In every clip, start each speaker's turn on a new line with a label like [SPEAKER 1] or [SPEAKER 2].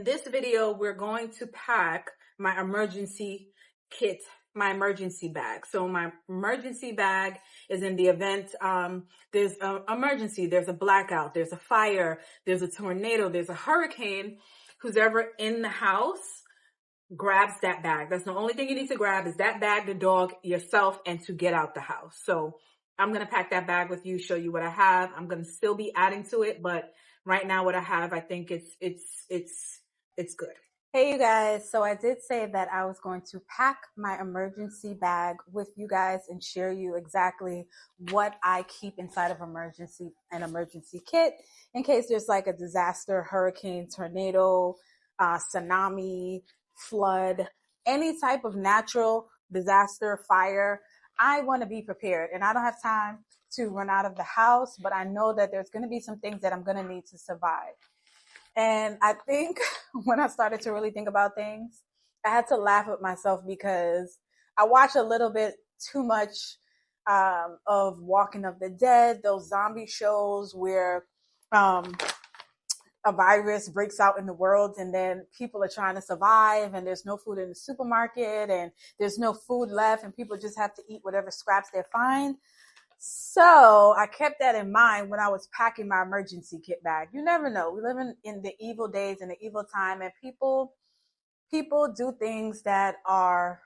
[SPEAKER 1] In this video, we're going to pack my emergency kit, my emergency bag. So my emergency bag is in the event there's an emergency, there's a blackout, there's a fire, there's a tornado, there's a hurricane. Who's ever in the house grabs that bag. That's the only thing you need to grab is that bag, the dog, yourself, and to get out the house. So I'm going to pack that bag with you, show you what I have. I'm going to still be adding to it, but right now what I have, I think it's good.
[SPEAKER 2] Hey you guys, so I did say that I was going to pack my emergency bag with you guys and share you exactly what I keep inside of an emergency kit in case there's like a disaster, hurricane, tornado, tsunami, flood, any type of natural disaster, fire. I want to be prepared and I don't have time to run out of the house, but I know that there's going to be some things that I'm going to need to survive. And I think when I started to really think about things, I had to laugh at myself because I watch a little bit too much of Walking of the Dead, those zombie shows where a virus breaks out in the world and then people are trying to survive and there's no food in the supermarket and there's no food left and people just have to eat whatever scraps they find. So I kept that in mind when I was packing my emergency kit bag. You never know. We live in the evil days and the evil time, and people do things that are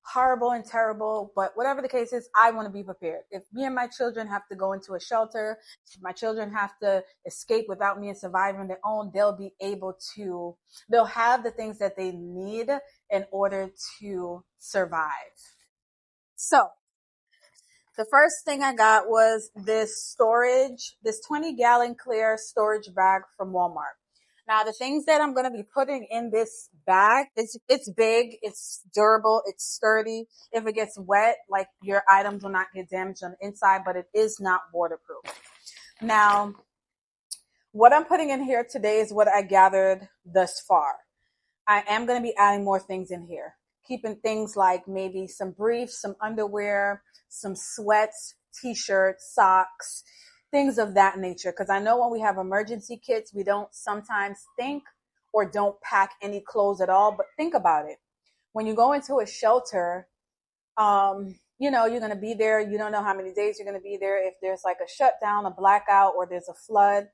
[SPEAKER 2] horrible and terrible. But whatever the case is, I want to be prepared. If me and my children have to go into a shelter, if my children have to escape without me and survive on their own, they'll have the things that they need in order to survive. So the first thing I got was this 20-gallon clear storage bag from Walmart. Now, the things that I'm going to be putting in this bag, it's big, it's durable, it's sturdy. If it gets wet, like your items will not get damaged on the inside, but it is not waterproof. Now, what I'm putting in here today is what I gathered thus far. I am going to be adding more things in here. Keeping things like maybe some briefs, some underwear, some sweats, t-shirts, socks, things of that nature. Because I know when we have emergency kits, we don't sometimes think or don't pack any clothes at all. But think about it. When you go into a shelter, you're going to be there. You don't know how many days you're going to be there. If there's like a shutdown, a blackout, or there's a flood,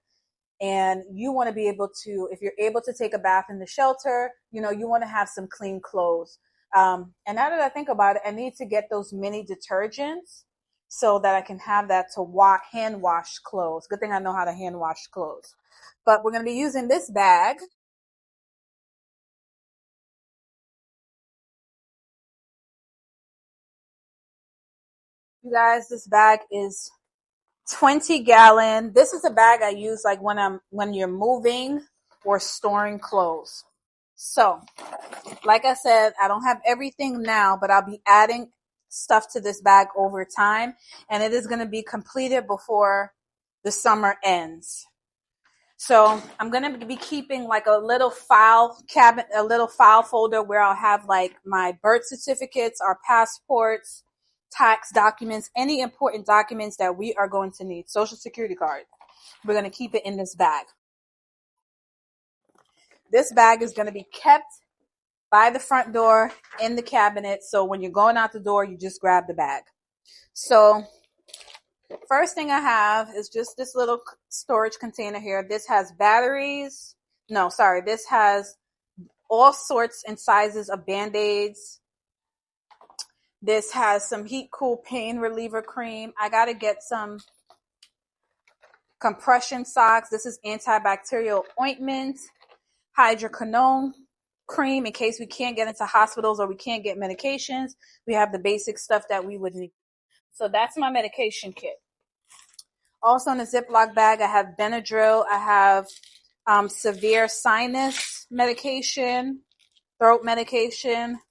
[SPEAKER 2] and you want to be able to, if you're able to take a bath in the shelter, you want to have some clean clothes. And now that I think about it, I need to get those mini detergents so that I can have that to hand wash clothes. Good thing I know how to hand wash clothes. But we're going to be using this bag. You guys, this bag is 20-gallon. This is a bag I use like when you're moving or storing clothes. So, like I said, I don't have everything now, but I'll be adding stuff to this bag over time, and it is going to be completed before the summer ends. So I'm going to be keeping like a little file folder where I'll have like my birth certificates, our passports, tax documents, any important documents that we are going to need, social security card. We're going to keep it in this bag. This bag is going to be kept by the front door in the cabinet. So when you're going out the door, you just grab the bag. So first thing I have is just this little storage container here. This has batteries. This has all sorts and sizes of Band-Aids. This has some heat cool pain reliever cream. I got to get some compression socks. This is antibacterial ointment, hydroquinone cream in case we can't get into hospitals or we can't get medications. We have the basic stuff that we would need. So that's my medication kit. Also in a Ziploc bag, I have Benadryl. I have severe sinus medication, throat medication,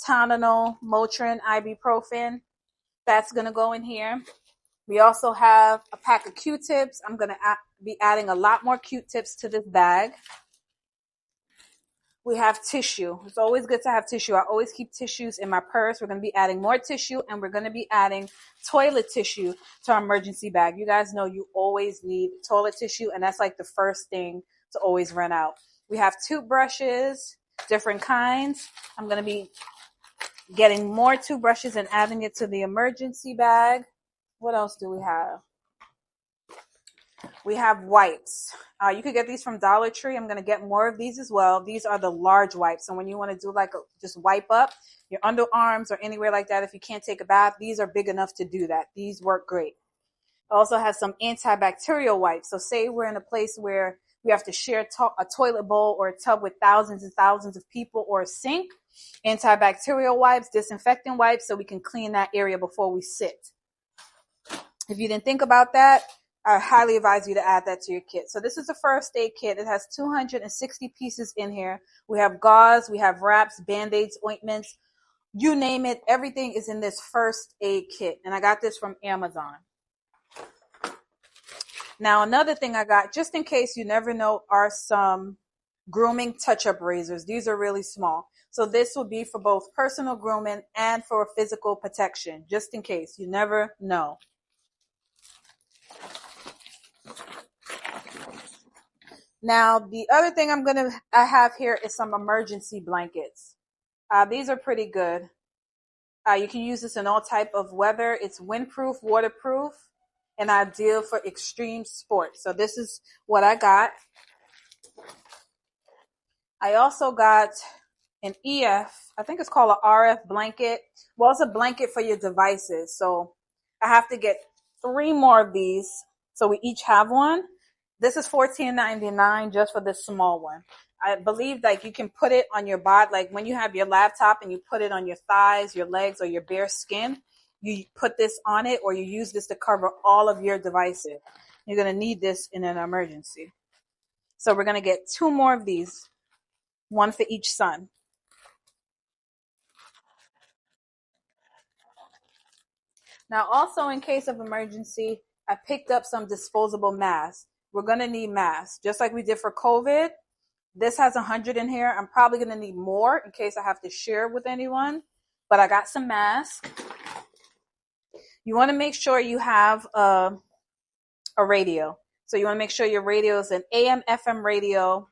[SPEAKER 2] Tylenol, Motrin, ibuprofen. That's going to go in here. We also have a pack of Q-tips. I'm going to be adding a lot more Q-tips to this bag. We have tissue. It's always good to have tissue. I always keep tissues in my purse. We're going to be adding more tissue, and we're going to be adding toilet tissue to our emergency bag. You guys know you always need toilet tissue, and that's like the first thing to always run out. We have toothbrushes, different kinds. I'm going to be getting more toothbrushes and adding it to the emergency bag. What else do we have? We have wipes. You could get these from Dollar Tree. I'm going to get more of these as well. These are the large wipes. So when you want to do like just wipe up your underarms or anywhere like that, if you can't take a bath, these are big enough to do that. These work great. I also have some antibacterial wipes. So say we're in a place where we have to share a toilet bowl or a tub with thousands and thousands of people, or a sink. Antibacterial wipes, disinfectant wipes, so we can clean that area before we sit. If you didn't think about that, I highly advise you to add that to your kit. So this is a first aid kit. It has 260 pieces in here. We have gauze, we have wraps, band-aids, ointments, you name it. Everything is in this first aid kit. And I got this from Amazon. Now, another thing I got, just in case you never know, are some grooming touch-up razors. These are really small. So this will be for both personal grooming and for physical protection, just in case. You never know. Now, the other thing I have here is some emergency blankets. These are pretty good. You can use this in all type of weather. It's windproof, waterproof, and ideal for extreme sports. So this is what I got. I also got an EF, I think it's called an RF blanket. Well, it's a blanket for your devices. So I have to get 3 more of these. So we each have one. This is $14.99 just for this small one. I believe like you can put it on your body, like when you have your laptop and you put it on your thighs, your legs, or your bare skin, you put this on it, or you use this to cover all of your devices. You're going to need this in an emergency. So we're going to get 2 more of these, one for each son. Now, also in case of emergency, I picked up some disposable masks. We're going to need masks, just like we did for COVID. This has 100 in here. I'm probably going to need more in case I have to share with anyone, but I got some masks. You want to make sure you have a radio. So you want to make sure your radio is an AM, FM radio,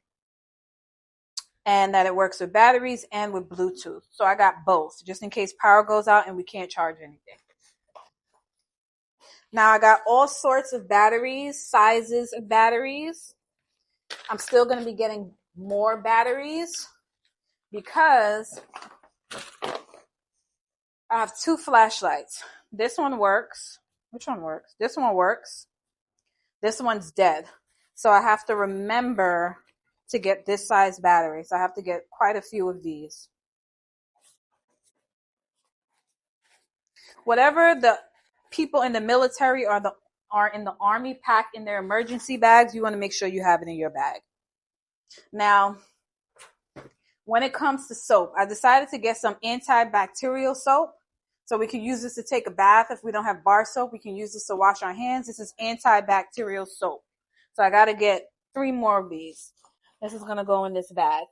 [SPEAKER 2] and that it works with batteries and with Bluetooth. So I got both, just in case power goes out and we can't charge anything. Now I got all sorts of batteries, sizes of batteries. I'm still going to be getting more batteries because I have 2 flashlights. This one works. Which one works? This one works. This one's dead. So I have to remember to get this size battery. So I have to get quite a few of these. Whatever the people in the military or are in the army pack in their emergency bags, you want to make sure you have it in your bag. Now, when it comes to soap, I decided to get some antibacterial soap. So we can use this to take a bath. If we don't have bar soap, we can use this to wash our hands. This is antibacterial soap. So I got to get 3 more of these. This is going to go in this bag.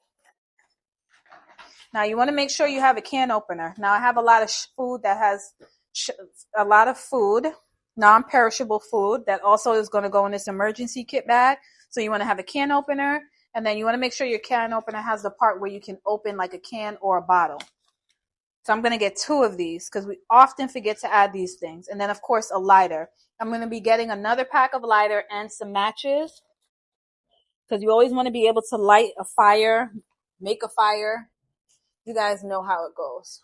[SPEAKER 2] Now you want to make sure you have a can opener. Now I have a lot of food that has a lot of food, non-perishable food that also is going to go in this emergency kit bag. So you want to have a can opener, and then you want to make sure your can opener has the part where you can open like a can or a bottle. So I'm going to get 2 of these because we often forget to add these things. And then of course a lighter. I'm going to be getting another pack of lighter and some matches because you always want to be able to light a fire, make a fire. You guys know how it goes.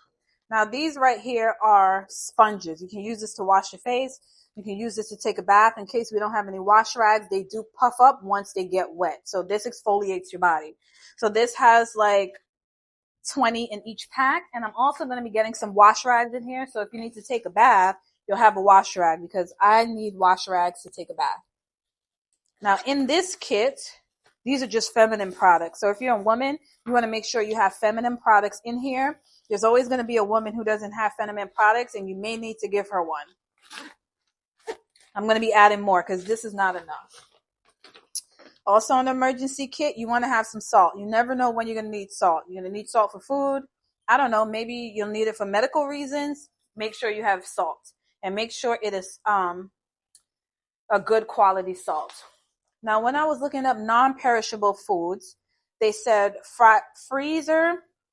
[SPEAKER 2] Now these right here are sponges. You can use this to wash your face. You can use this to take a bath. In case we don't have any wash rags, they do puff up once they get wet. So this exfoliates your body. So this has like 20 in each pack. And I'm also going to be getting some wash rags in here. So if you need to take a bath, you'll have a wash rag because I need wash rags to take a bath. Now in this kit, these are just feminine products. So if you're a woman, you want to make sure you have feminine products in here. There's always going to be a woman who doesn't have feminine products, and you may need to give her one. I'm going to be adding more because this is not enough. Also, in an emergency kit, you want to have some salt. You never know when you're going to need salt. You're going to need salt for food. I don't know. Maybe you'll need it for medical reasons. Make sure you have salt. And make sure it is a good quality salt. Now, when I was looking up non-perishable foods, They said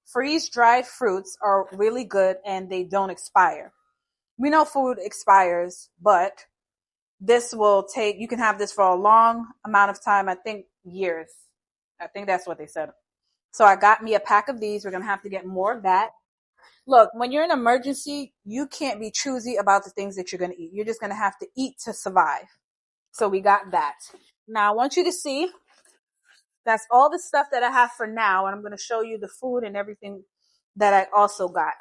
[SPEAKER 2] freeze-dried fruits are really good and they don't expire. We know food expires, but this will take, you can have this for a long amount of time. I think years. I think that's what they said. So I got me a pack of these. We're going to have to get more of that. Look, when you're in an emergency, you can't be choosy about the things that you're going to eat. You're just going to have to eat to survive. So we got that. Now I want you to see, that's all the stuff that I have for now. And I'm going to show you the food and everything that I also got.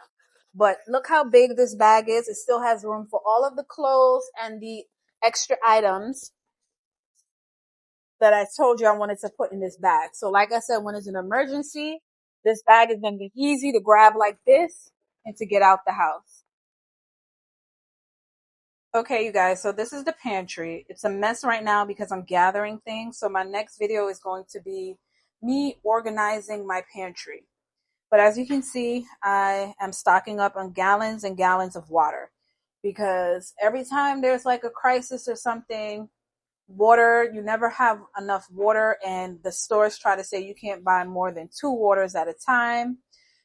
[SPEAKER 2] But look how big this bag is. It still has room for all of the clothes and the extra items that I told you I wanted to put in this bag. So like I said, when it's an emergency, this bag is going to be easy to grab like this and to get out the house. Okay, you guys, so this is the pantry. It's a mess right now because I'm gathering things. So my next video is going to be me organizing my pantry. But as you can see, I am stocking up on gallons and gallons of water because every time there's like a crisis or something, water, you never have enough water, and the stores try to say you can't buy more than 2 waters at a time.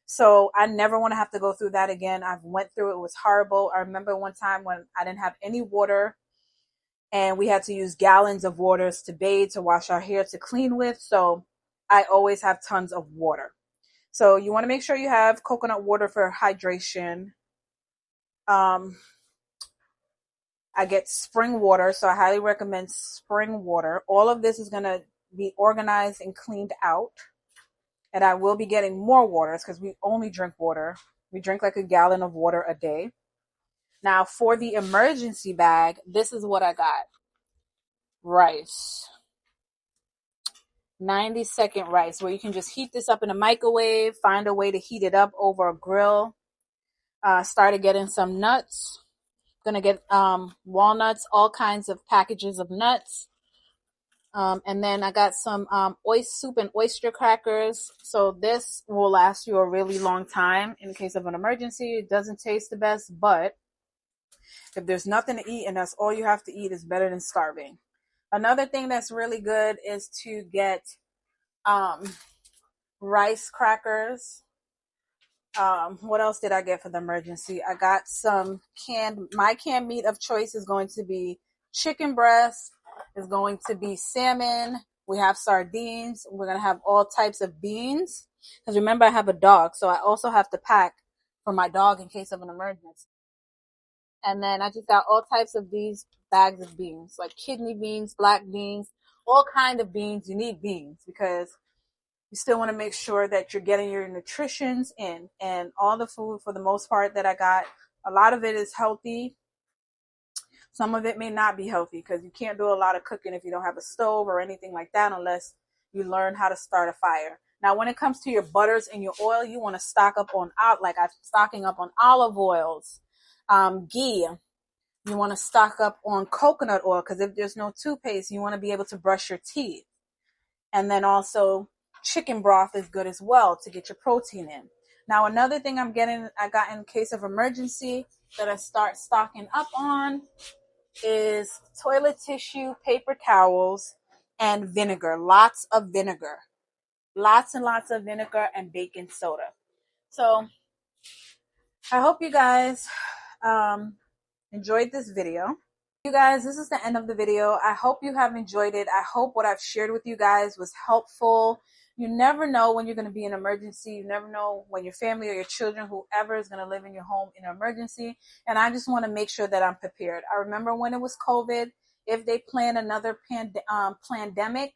[SPEAKER 2] So I never want to have to go through that again. I've went through it. It was horrible. I remember one time when I didn't have any water and we had to use gallons of waters to bathe, to wash our hair, to clean with. So I always have tons of water. So you want to make sure you have coconut water for hydration. I get spring water, so I highly recommend spring water. All of this is going to be organized and cleaned out. And I will be getting more waters because we only drink water. We drink like a gallon of water a day. Now, for the emergency bag, this is what I got. Rice. 90-second rice, where you can just heat this up in a microwave, find a way to heat it up over a grill. Started getting some nuts. Gonna get walnuts, all kinds of packages of nuts. And then I got some oyster soup and oyster crackers. So this will last you a really long time in case of an emergency. It doesn't taste the best, but if there's nothing to eat and that's all you have to eat, is better than starving. Another thing that's really good is to get rice crackers. What else did I get for the emergency? I got some my canned meat of choice is going to be chicken breast, is going to be salmon. We have sardines. We're going to have all types of beans. Because remember, I have a dog, so I also have to pack for my dog in case of an emergency. And then I just got all types of these bags of beans, like kidney beans, black beans, all kind of beans. You need beans because you still want to make sure that you're getting your nutritions in. And all the food, for the most part, that I got, a lot of it is healthy. Some of it may not be healthy because you can't do a lot of cooking if you don't have a stove or anything like that unless you learn how to start a fire. Now, when it comes to your butters and your oil, you want to stock up on, like I'm stocking up on olive oils, ghee. You want to stock up on coconut oil because if there's no toothpaste, you want to be able to brush your teeth. And then also chicken broth is good as well to get your protein in. Now, another thing I got in case of emergency that I start stocking up on is toilet tissue, paper towels, and vinegar. Lots of vinegar. Lots and lots of vinegar and baking soda. So I hope you guys enjoyed this video. You guys, this is the end of the video. I hope you have enjoyed it. I hope what I've shared with you guys was helpful. You never know when you're going to be in an emergency. You never know when your family or your children, whoever is going to live in your home in an emergency. And I just want to make sure that I'm prepared. I remember when it was COVID, if they plan another pandemic,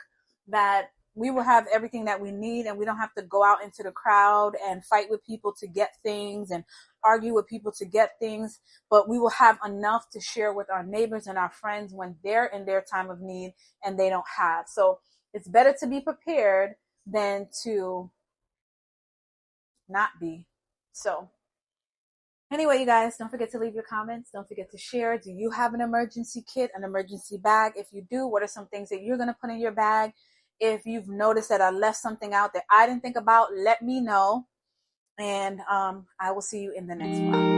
[SPEAKER 2] that we will have everything that we need and we don't have to go out into the crowd and fight with people to get things and argue with people to get things, but we will have enough to share with our neighbors and our friends when they're in their time of need and they don't have. So it's better to be prepared than to not be. So anyway, you guys, don't forget to leave your comments. Don't forget to share. Do you have an emergency kit, an emergency bag? If you do, what are some things that you're going to put in your bag? If you've noticed that I left something out that I didn't think about, let me know. And I will see you in the next one.